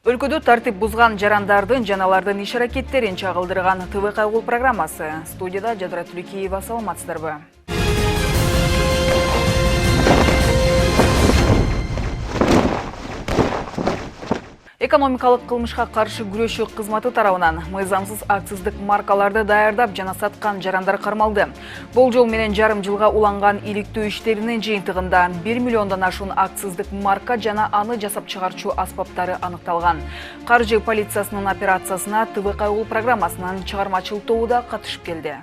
Өлкөдө тартип бузган жарандардын жаналардын иш аракеттерин чагылдырган ТВ Кайгул программасы. Студияда Жадыра Түлікеева, саламатсыздарбы. Экономикалык кылмышка каршы күрөшүү кызматы тарабынан мыйзамсыз акциздик маркаларды даярдап жана саткан жарандар кармалды. Бул жол менен жарым жылга уланган иликтөө иштеринин жыйынтыгында 1 миллиондон ашуун акциздик марка жана аны жасап чыгарчу аспаптары аныкталган. Каржы полициясынын операциясына ТВ Кайгул программасынын чыгармачыл тобу да катышып келди.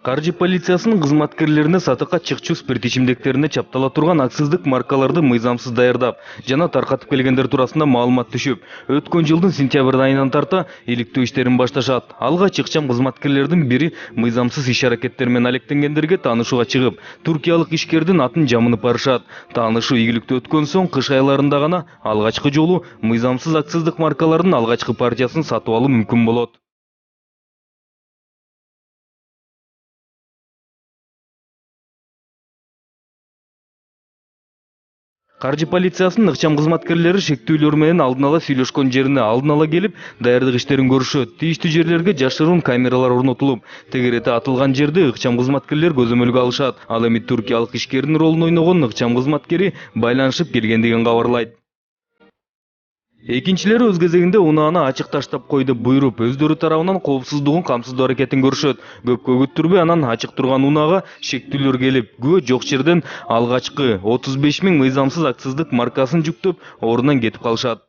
Каржы полициясынын кызматкерлерине сатыкка чыкчу спирт ичимдиктерине чаптала турган акциздик маркаларды мыйзамсыз даярдап жана таркатып келгендер туурасында маалымат түшүп, өткөн жылдын сентябрь айынан тарта иликтөө иштерин башташат. Алга чыкчам кызматкерлердин бири мыйзамсыз иш аракеттер менен алектенгендерге таанышууга чыгып, туркиялык ишкердин атын жамынып барышат. Таанышуу ийгиликтүү өткөн соң кыш айларында гана алгачкы жолу мыйзамсыз акциздик маркалардын алгачкы партиясын сатып алуу мүмкүн болот. Каржы полициясынын ыкчам кызматкерлери шектүүлөр менен алдын ала сүйлөшкөн жерине алдын ала келип, даярдык иштерин көрүшөт. Тийиштүү жерлерге жашыруун камералар орнотулуп, тегерети атылган жерде ыкчам кызматкерлер көзөмөлгө алышат. Ал эми туркиялык ишкердин ролун ойногон ыкчам кызматкери байланышып келгендигин кабарлайт. Экинчилери өз кезегинде унааны ачык таштап койду буйруп, өздөрү тарабынан коопсуздугун камсыздоо аракетин көрүшөт. Көпкө күттүрбөй анан ачык турган унаага шектүүлөр келип, күбө жок жерден алгачкы 35 000 мыйзамсыз акциздик маркасын жүктөп, ордунан кетип калышат.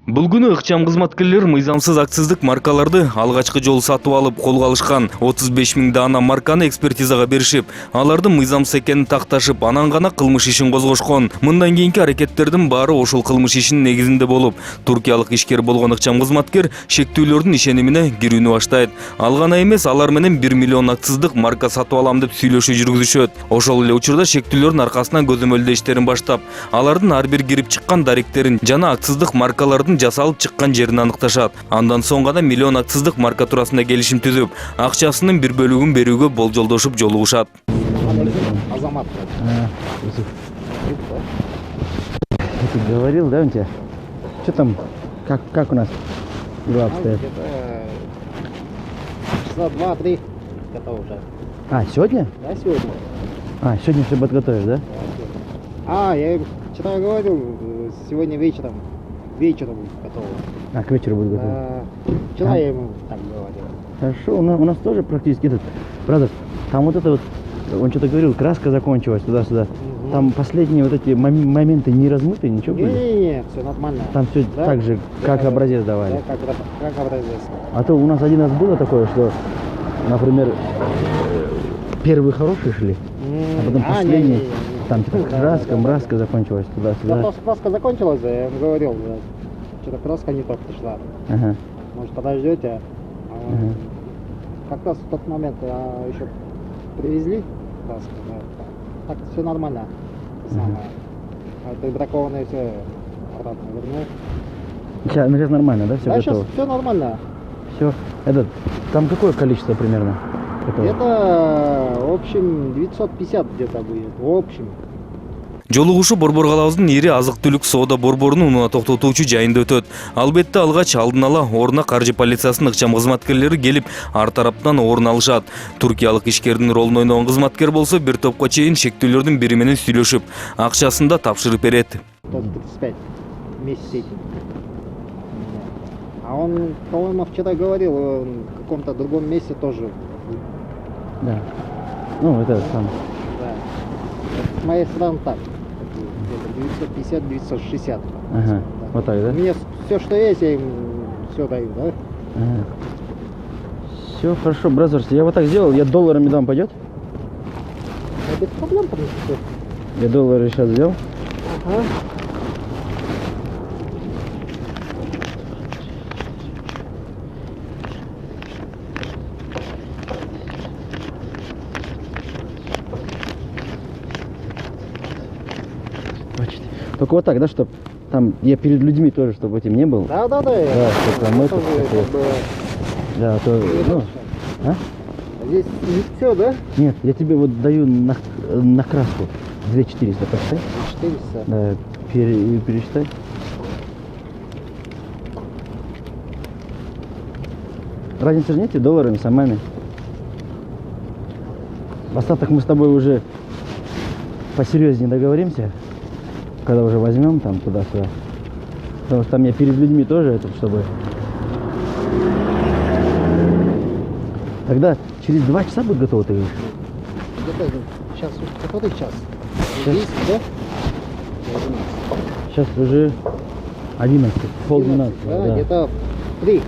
Бул күнү ыкчам кызматкерлер мыйзамсыз акциздик маркаларды алгачкы жолу сатып алып колго алышкан 35 000 даана марканы экспертизага беришип, алардын мыйзамсыз экенин такташып, анан гана кылмыш ишин козгошкон. Мындан кийинки аракеттердин баары ошол кылмыш ишинин негизинде болуп, туркиялык ишкер болгон ыкчам кызматкер шектүүлөрдүн ишенимине кирүүнү баштайт. Ал гана эмес, алар менен 1 миллион акциздик марка сатып алам деп сүйлөшүү жүргүзүшөт. Ошол эле учурда шектүүлөрдүн аркасынан көзөмөлдөө иштерин баштап, алардын ар бир кирип чыккан даректерин жана акциздик маркалардын жасалып чыккан жерин аныкташат. Андан соң гана миллион акциздик марка туурасында келишим түзүп, акчасынын бир бөлүгүн берүүгө болжолдошуп жолугушат. Азамат. Ты говорил, да, у тебя? Что там? Как у нас дела обстоят? Часа 2-3 готов уже. А, сегодня? Да, сегодня. А, сегодня все подготовишь, да? Я им вчера говорил, сегодня вечером готово. А, к вечеру будет готово. Вчера я ему так говорил. Хорошо, у нас тоже практически этот, правда, там вот это вот, он что-то говорил, краска закончилась туда-сюда. Там последние вот эти моменты не размыты, ничего были? Не, все нормально. Там все Да? так же, как образец давали. Да, как образец. А то у нас один раз было такое, что, например, первые хорошие шли, а потом последние, там что-то краска закончилась туда-сюда. Краска закончилась, я ему говорил, что-то краска не так пришла. Ага. Может, подождете? Как раз в тот момент еще привезли краску, да. Так все нормально. Самое. Это бракованное все обратно вернул. Сейчас нормально, да, все Да, готово? сейчас все нормально. Все. Там какое количество примерно? Это, в общем, 950 где-то будет. В общем. Жолугушуу Борбор калабыздын ири азык-түлүк соода борборунун унаа токтотуучу жайында өтөт. Албетте алгач алдын ала ордуна каржы полициясынын ыкчам кызматкерлери келип, ар тараптан орун алышат. Туркиялык ишкердин ролун ойногон кызматкер болсо бир топко чейин шектүүлөрдүн бири менен сүйлөшүп, акчасын да тапшырып берет. 35 вместе с этим. А он, по-моему, вчера говорил, он в каком-то другом месте тоже. Да. Ну, это там. Да. С моей стороны так. Где-то 950-960. Ага. Да. Вот так, да? У меня все, что есть, я им все даю, да? Ага. Все хорошо, бразерс. Я вот так сделал, я долларами дам, пойдет? Без проблем, в принципе. Я доллары сейчас взял. Ага. Только вот так, да, чтобы там я перед людьми тоже, чтобы этим не был. Да. Да, чтобы мы тут тоже, такие. как бы, Да, а то, ну, а? здесь не все, да? Нет, я тебе вот даю на краску 2400, посчитай. 400. Да, пересчитай. Разницы же нет, долларами, самами. Остаток мы с тобой уже посерьезнее договоримся, когда уже возьмем там туда-сюда. Потому что там я перед людьми тоже это, чтобы... Тогда через 2 часа будет готово, ты говоришь? Где-то сейчас, который час? Сейчас. 10, да? Сейчас уже 11, полдвенадцатого, Да, да. где-то 3.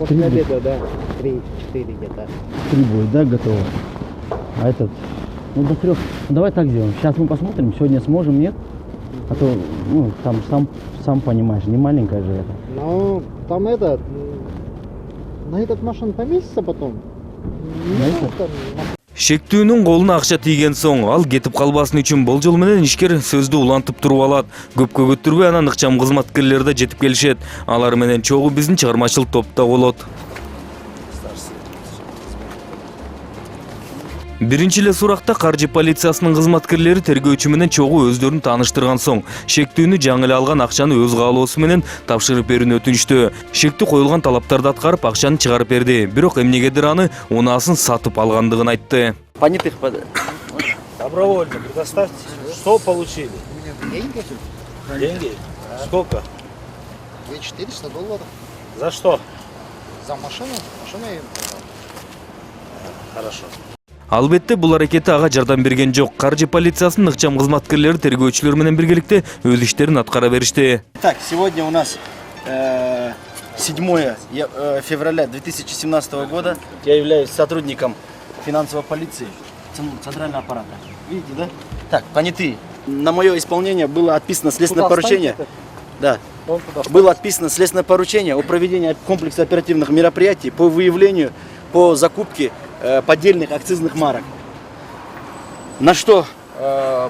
После 3 обеда, да. 3-4 где-то. 3 будет, да, готово. А этот, ну до 3. Ну давай так сделаем. Сейчас мы посмотрим, сегодня сможем, нет? А то, ну, там сам понимаешь, не маленькая же это. Ну, там на этот машин поместится потом. На этот? Шектүүнүн колуна акча тийген соң ал кетип калбасын үчүн болжол менен ишкер сөздү улантып туруп алат. Көпкө көтүрбөй анан ыкчам кызматкерлер да жетип келишет. Алар менен чогуу биздин чыгармачылык топто болот. Биринчи эле суракта каржы полициясынын кызматкерлери тергөөчү менен чогуу өздөрүн тааныштырган соң шектүүнү жаңы эле алган акчаны өз каалоосу менен тапшырып берүүнү өтүнүштү. Шектүү коюлган талаптарды аткарып акчаны чыгарып берди. Бирок эмнегедир аны унаасын сатып алгандыгын айтты. Понятых Добровольно предоставьте. Что получили? Деньги? Деньги? Сколько? 400 долларов. За что? За машину? Машину я им продал. Хорошо. Албетте бул аракети ага жардам берген жок. Каржы полициясынын ыкчам кызматкерлери тергөөчүлөр менен биргеликте өз иштерин аткара беришти. Так, сегодня у нас 7 февраля 2017 года. Я являюсь сотрудником финансовой полиции Центрального аппарата. Видите, да? Так, понятые. На мое исполнение было отписано следственное поручение. Да. Было отписано следственное поручение о проведении комплекса оперативных мероприятий по выявлению, по закупке поддельных акцизных марок. На что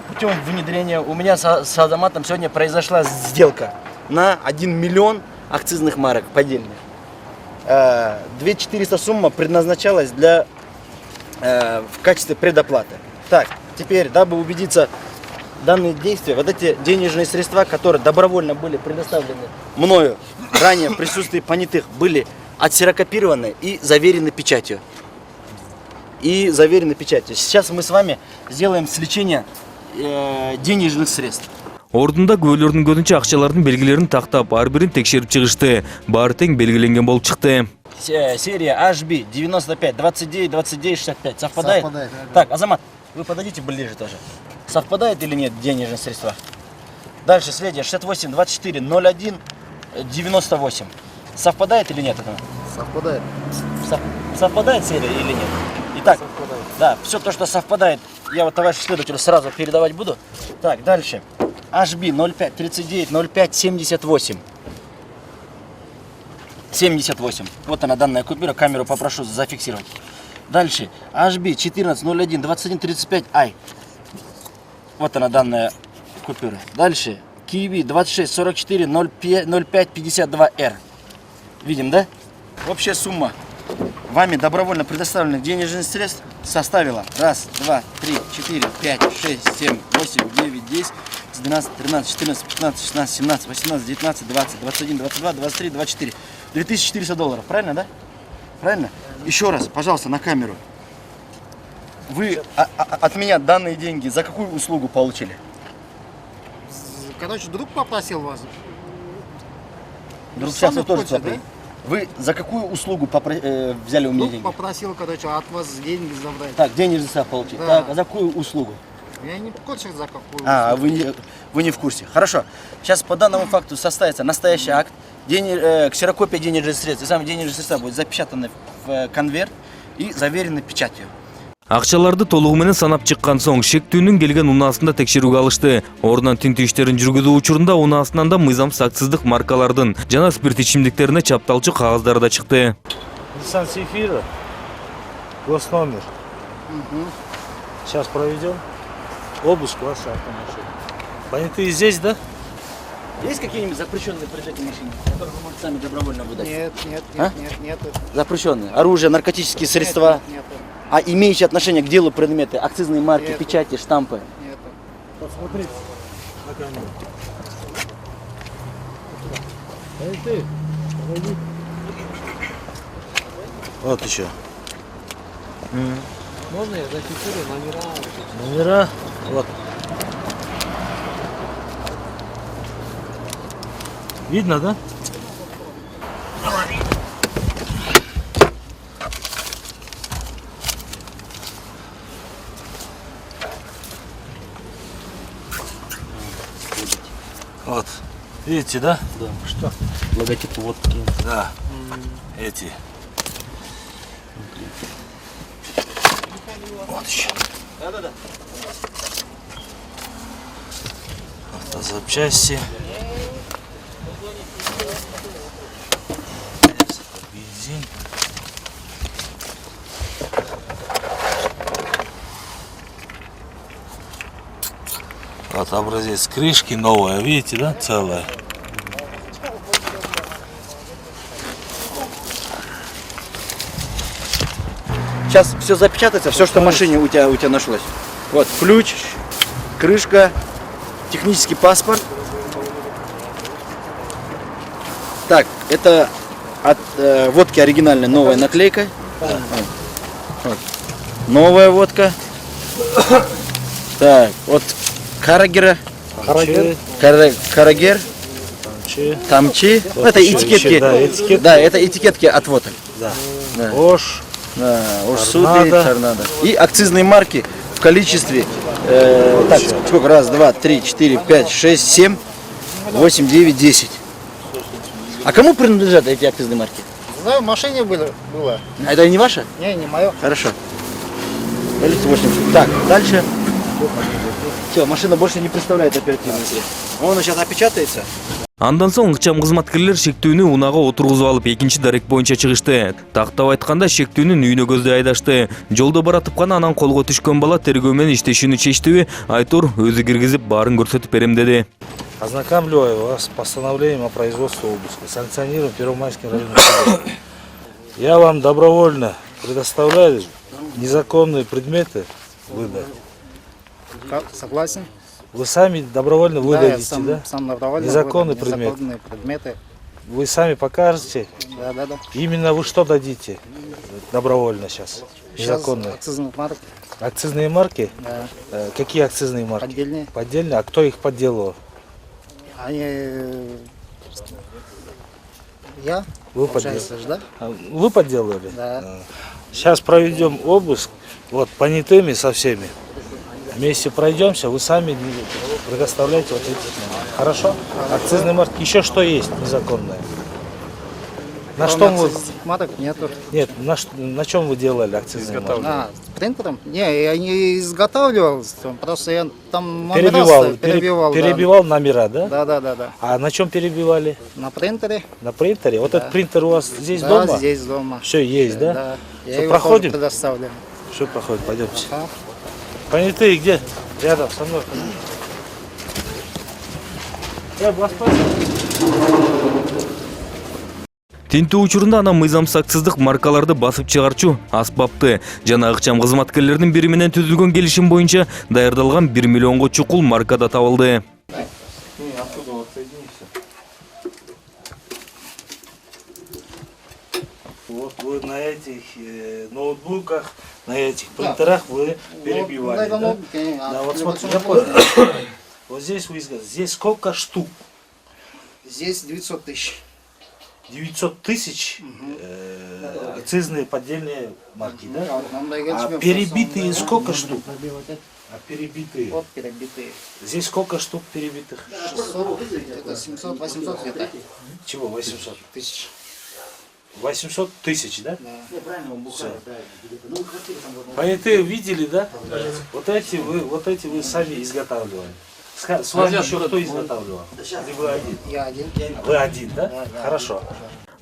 путем внедрения у меня с Азаматом сегодня произошла сделка на 1 миллион акцизных марок поддельных. 2400 сумма предназначалась для в качестве предоплаты. Так, теперь, дабы убедиться данные действия, вот эти денежные средства, которые добровольно были предоставлены мною ранее в присутствии понятых, были отсерокопированы и заверены печатью. Сейчас мы с вами сделаем сличение денежных средств. Ордунда күбөлөрдүн көзүнчө акчалардын белгилерин тактап, ар бирин текшерип чыгышты. Баары тең белгиленген болуп чыкты. Серия HB 95 29 29 65 совпадает? Совпадает. Так, Азамат, вы подойдите ближе тоже. Совпадает или нет денежные средства? Дальше следующее 68 24 01 98. Совпадает или нет? Совпадает. Совпадает серия или нет? Итак, да, все то, что совпадает, я вот товарищу следователю сразу передавать буду. Так, дальше. HB 05 39 05 78. 78. Вот она, данная купюра. Камеру попрошу зафиксировать. Дальше. HB 14 01 21 35 I. Вот она, данная купюра. Дальше. Киви 26 44 05 52 R. Видим, да? Общая сумма вами добровольно предоставленных денежных средств составила 1, 2, 3, 4, 5, 6, 7, 8, 9, 10, 12, 13, 14, 15, 16, 17, 18, 19, 20, 21, 22, 23, 24. 2400 долларов, правильно, да? Правильно? Еще раз, пожалуйста, на камеру. Вы от меня данные деньги за какую услугу получили? Короче, друг попросил вас. Друг сейчас Сами тоже хотите, сюда Вы за какую услугу взяли у меня Ну, деньги? попросил, короче, от вас деньги забрать. Так, денежный средства получить. Да. Так, а за какую услугу? Я не в курсе, за какую. А, вы не в курсе. Хорошо. Сейчас по данному факту составится настоящий акт. Ксерокопия денежных средств. И сами денежные средства будут запечатаны в конверт и заверены печатью. Акчаларды толугу менен санап чыккан соң шектүүнүн келген унаасында текшерүүгө алышты. Ордунан тинтүү иштерин жүргүзүү учурунда унаасынан да мыйзамсыз акциздик маркалардын жана спирт ичимдиктерине чапталчу кагаздар да чыкты. Nissan Sefira. Госномер. Сейчас проведем обыск вашей автомашины. Понятые здесь, да? Есть какие-нибудь запрещенные предметы машины, которые вы можете сами добровольно выдать? Нет, нет, А? нет, нет, нет. Запрещенные. Оружие, наркотические средства. Нет, А имеющие отношение к делу предметы, акцизные марки, Нет. печати, штампы. нет. Посмотрите на камеру. Вот еще. Можно я зафиксирую номера? Номера. Вот. Видно, да? Вот. Видите, да? Да, что? Логотип водки. Да. Эти. Вот еще. Да-да-да. Автозапчасти. Бензин. Вот образец крышки новая, видите, да, целая. Сейчас все запечатается, все, что в машине у тебя нашлось. Вот ключ, крышка, технический паспорт. Так, это от водки оригинальная новая наклейка. Вот. Новая водка. Так, вот Карагера. Карагер. Тамчи. Ну, это еще, этикетки. да, этикетки. Да, это этикетки от водок. Да. Да. Ош. Да, Торнадо. торнадо. И акцизные марки в количестве, так, сколько, раз, два, три, четыре, пять, шесть, семь, 8, 9, 10. А кому принадлежат эти акцизные марки? Знаю, в машине было. А это не ваше? Не мое. Хорошо. Количество 80. Так, дальше. Все, машина больше не представляет оперативный средств. Он сейчас опечатается. Андан соң ыкчам кызматкерлер шектүүнү унаага отургузуп алып экинчи дарек боюнча чыгышты. Тактап айтканда шектүүнүн үйүнө көздөй айдашты. Жолдо баратып гана анан колго түшкөн бала тергөө менен иштешүүнү чечтиби, Айтур өзү киргизип баарын көрсөтүп берем деди. Ознакомливаю вас с постановлением о производстве обыска, санкционируем Первомайским районным судом. Я вам добровольно предоставляю незаконные предметы выдать. Согласен? Вы сами добровольно Да, я выдадите, да? сам добровольно. Незаконный выдал предмет. Незаконные предметы. Вы сами покажете. Да. Именно вы что дадите добровольно сейчас? Сейчас Незаконные. акцизных марок. Акцизные марки? Да. Какие акцизные марки? Отдельные. Поддельные? А кто их подделывал? Они... Я? Вы Получается, подделали. да? Вы подделывали? Да. Сейчас проведем обыск, вот понятыми со всеми. Вместе пройдемся, вы сами предоставляете вот эти. Хорошо? Акцизные марки. Еще что есть незаконное? На что вы? Марок нету. Нет, на чем вы делали акцизные марки? А, с принтером? Не, я не изготавливал, просто я там номера Перебивал, перебивал. да. перебивал номера, да? Да. А на чем перебивали? На принтере? На принтере? Вот этот принтер у вас здесь Да, дома? здесь дома. Все есть, да? Да. Что, Я его проходим? тоже предоставлю. Что проходит? Пойдемте. Ага. Понятые где? Рядом со мной. Тинтүү учурунда анан мыйзамсыз акциздик маркаларды басып чыгарчу аспапты жана ыкчам кызматкерлердин бири менен түзүлгөн келишим боюнча даярдалган 1 миллионго чукул марка да табылды. Вот вы на этих ноутбуках, на этих принтерах вы перебивали, да? Да, вот смотрите, я понял. Вот здесь вы сказали, здесь сколько штук? Здесь 900 тысяч. 900 тысяч акцизные поддельные марки, да? А перебитые сколько штук? А перебитые? Вот перебитые. Здесь сколько штук перебитых? 600, это 700, 800 где-то. Чего 800? Тысяч. 800 тысяч, да? Да. Всё. Понятые видели, да? Вот эти вы сами изготавливали. С вами еще кто изготавливал? Или вы один? Я один. Вы один, да? Хорошо.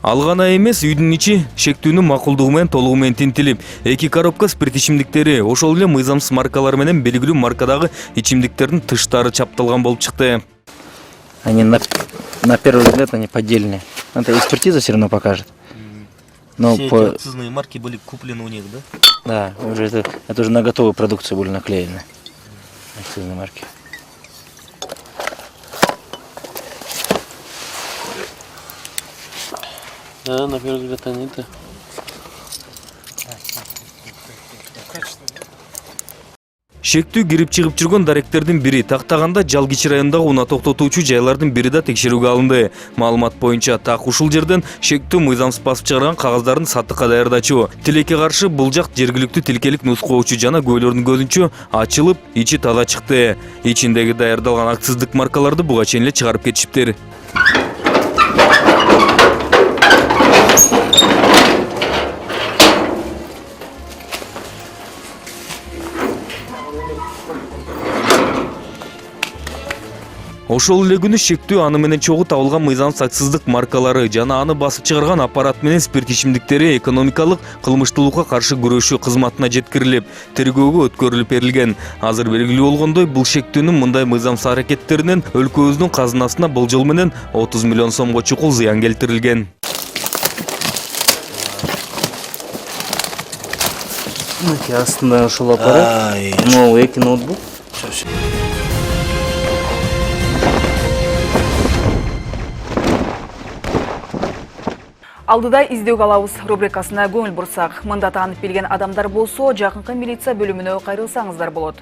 Ал гана эмес үйдүн ичи шектүүнүн макулдугу менен толугу менен тинтилип, 2 коробка спирт ичимдиктери, ошол эле мыйзамсыз маркалар менен белгилүү маркадагы ичимдиктердин тыштары чапталган болуп чыкты. Они на первый взгляд они поддельные. Это экспертиза все равно покажет. Но Все по... эти акцизные марки были куплены у них, да? Да, уже это уже на готовую продукцию были наклеены. Акцизные марки. Да, на первый взгляд они-то. Шектүү кирип чыгып жүргөн даректердин бири Тактаганда Жалгичи районундагы унаа токтотуучу жайлардын бири да текшерүүгө алынды. Маалымат боюнча так ушул жерден шектүү мыйзамсыз басып чыгарган кагаздардын сатыкка даярдачу. Тилекке каршы бул жак жергиликтүү тилкелик нускоочу жана көйлөрдүн көзүнчө ачылып, ичи таза чыкты. Ичиндеги даярдалган акциздик маркаларды буга чейин эле чыгарып кетишиптир. Ошол эле күнү шектүү аны менен чогуу табылган мыйзамсыз акциздик маркалары жана аны басып чыгарган аппарат менен спирт ичимдиктери экономикалык кылмыштуулукка каршы күрөшүү кызматына жеткирилип, тергөөгө өткөрүлүп берилген. Азыр белгилүү болгондой, бул шектүүнүн мындай мыйзамсыз аракеттеринен өлкөбүздүн казынасына болжол менен 30 миллион сомго чукул зыян келтирилген. Астында ушул аппарат. Новый эки ноутбук. Алдыда издөөгө алабыз рубрикасына көңүл бурсак. Мында таанып билген адамдар болсо, жакынкы милиция бөлүмүнө кайрылсаңыздар болот.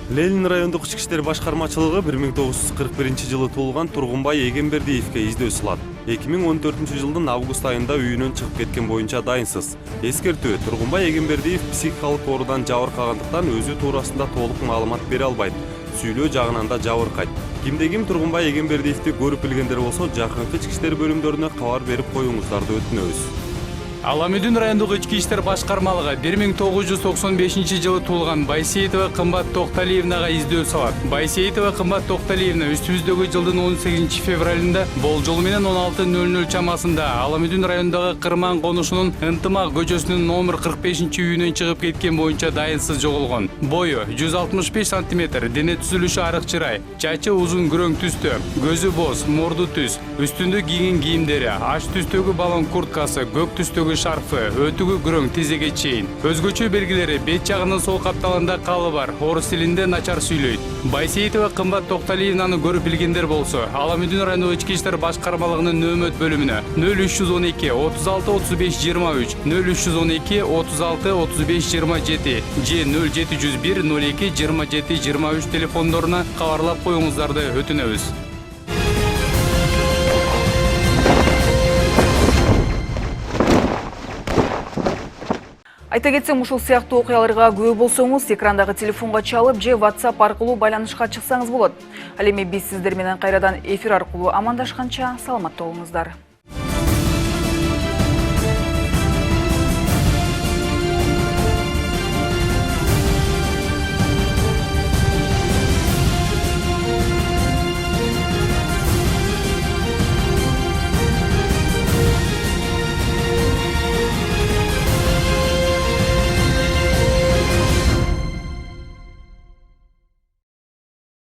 Ленин райондук ички иштер башкармачылыгы 1941-жылы туулган Тургунбай Эгембердиевке издөө сулат. 2014-жылдын август айында үйүнөн чыгып кеткен боюнча дайынсыз. Эскертүү: Тургунбай Эгембердиев психикалык оорудан жабыркагандыктан өзү туурасында толук маалымат бере албайт. Сүйлөө жагынан да жабыркайт. Кимде-ким Тургунбай Эгембердиевди көрүп билгендер болсо, жакынкы ички иштер бөлүмдөрүнө кабар берип коюңуздарды өтүнөбүз. Аламүдүн райондук ички иштер башкармалыгы 1995-жылы туулган Байсейитова Кымбат Токталиевнага издөө салат. Байсейитова Кымбат Токталиевна үстүбүздөгү жылдын 18 февралында болжол менен 16:00 чамасында Аламүдүн районундагы Кырман конушунун Ынтымак көчөсүнүн номер 45-үйүнөн чыгып кеткен боюнча дайынсыз жоголгон. Бою 165 см, дене түзүлүшү арык чырай, чачы узун күрөң түстө, көзү боз, мурду түз, үстүндө кийген кийимдери, аш түстөгү балон курткасы, көк түстөгү шарфы, өтүгү күрөң тизеге чейин. Өзгөчө белгилери: бет жагынын сол капталында калы бар, орус тилинде начар сүйлөйт. Байсейитова Кымбат Токталиевнаны көрүп билгендер болсо, Аламүдүн райондук ички иштер башкармалыгынын нөөмөт бөлүмүнө 0312 36 35 23, 0312 36 35 27 же 0701 02 27 23 телефондоруна кабарлап коюңуздарды өтүнөбүз. Айта кетсем, ушул сыяктуу окуяларга күбө болсоңуз, экрандагы телефонго чалып же WhatsApp аркылуу байланышка чыксаңыз болот. Ал эми биз сиздер менен кайрадан эфир аркылуу амандашканча саламатта болуңуздар.